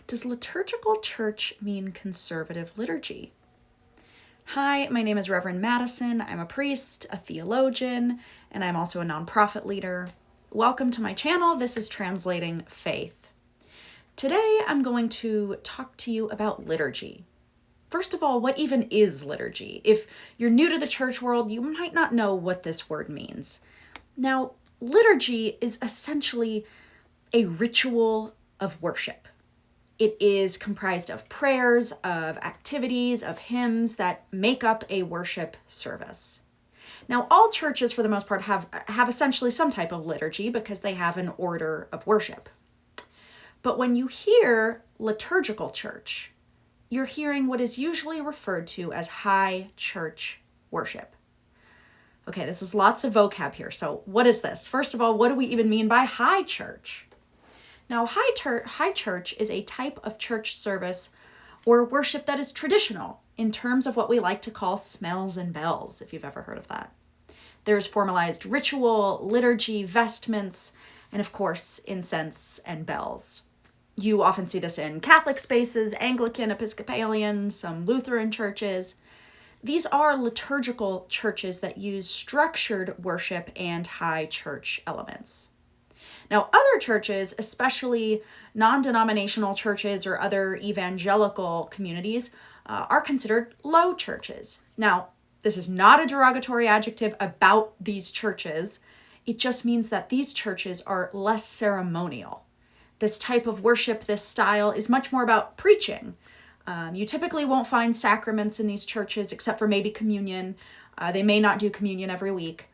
Does liturgical church mean conservative liturgy? Hi, my name is Reverend Madison. I'm a priest, a theologian, and I'm also a nonprofit leader. Welcome to my channel. This is Translating Faith. Today, I'm going to talk to you about liturgy. First of all, what even is liturgy? If you're new to the church world, you might not know what this word means. Now, liturgy is essentially a ritual of worship. It is comprised of prayers, of activities, of hymns that make up a worship service. Now, all churches, for the most part, have essentially some type of liturgy because they have an order of worship. But when you hear liturgical church, you're hearing what is usually referred to as high church worship. Okay, this is lots of vocab here. So what is this? First of all, what do we even mean by high church? Now, high church is a type of church service or worship that is traditional in terms of what we like to call smells and bells, if you've ever heard of that. There's formalized ritual, liturgy, vestments, and of course, incense and bells. You often see this in Catholic spaces, Anglican, Episcopalian, some Lutheran churches. These are liturgical churches that use structured worship and high church elements. Now, other churches, especially non-denominational churches or other evangelical communities, are considered low churches. Now, this is not a derogatory adjective about these churches. It just means that these churches are less ceremonial. This type of worship, this style, is much more about preaching. You typically won't find sacraments in these churches except for maybe communion. They may not do communion every week.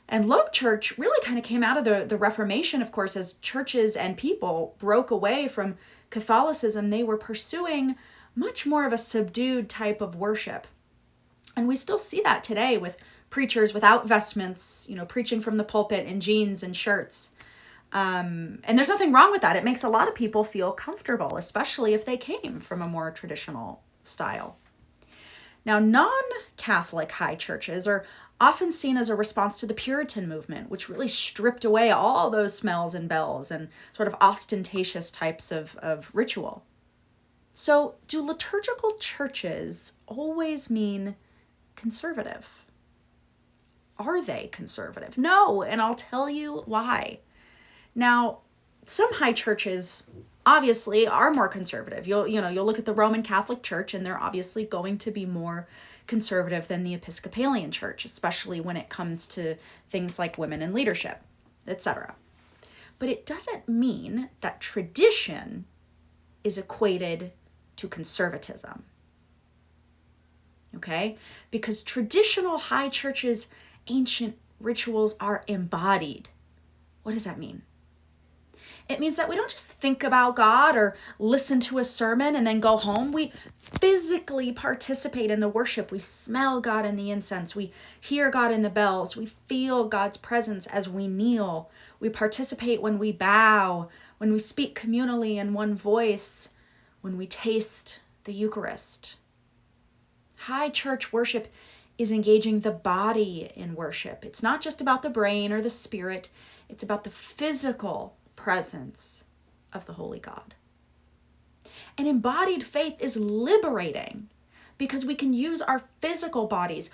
And low church really kind of came out of the Reformation, of course, as churches and people broke away from Catholicism. They were pursuing much more of a subdued type of worship. And we still see that today with preachers without vestments, preaching from the pulpit in jeans and shirts. And there's nothing wrong with that. It makes a lot of people feel comfortable, especially if they came from a more traditional style. Now, non-Catholic high churches are often seen as a response to the Puritan movement, which really stripped away all those smells and bells and sort of ostentatious types of ritual. So, do liturgical churches always mean conservative? Are they conservative? No, and I'll tell you why. Now, some high churches obviously are more conservative. You'll look at the Roman Catholic Church and they're obviously going to be more conservative than the Episcopalian Church, especially when it comes to things like women in leadership, etc. But it doesn't mean that tradition is equated to conservatism. Okay? Because traditional high churches' ancient rituals are embodied. What does that mean? It means that we don't just think about God or listen to a sermon and then go home. We physically participate in the worship. We smell God in the incense. We hear God in the bells. We feel God's presence as we kneel. We participate when we bow, when we speak communally in one voice, when we taste the Eucharist. High church worship is engaging the body in worship. It's not just about the brain or the spirit. It's about the physical presence of the Holy God. And embodied faith is liberating because we can use our physical bodies,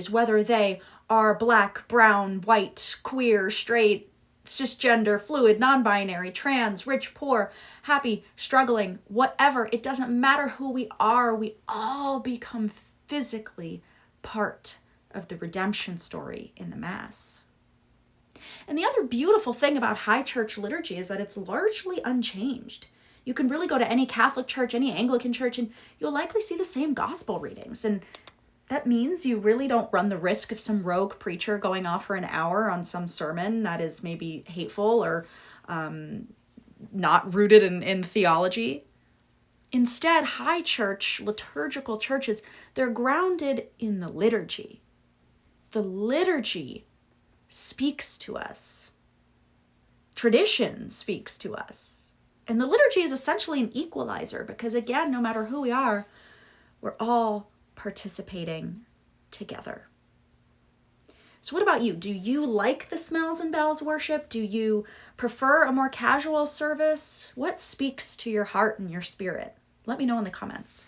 whether they are black, brown, white, queer, straight, cisgender, fluid, non-binary, trans, rich, poor, happy, struggling, whatever. It doesn't matter who we are. We all become physically part of the redemption story in the Mass. And the other beautiful thing about high church liturgy is that it's largely unchanged. You can really go to any Catholic church, any Anglican church, and you'll likely see the same gospel readings. And that means you really don't run the risk of some rogue preacher going off for an hour on some sermon that is maybe hateful or not rooted in theology. Instead, high church, liturgical churches, they're grounded in the liturgy. The liturgy speaks to us. Tradition speaks to us. And the liturgy is essentially an equalizer because, again, no matter who we are, we're all participating together. So what about you? Do you like the smells and bells worship? Do you prefer a more casual service? What speaks to your heart and your spirit? Let me know in the comments.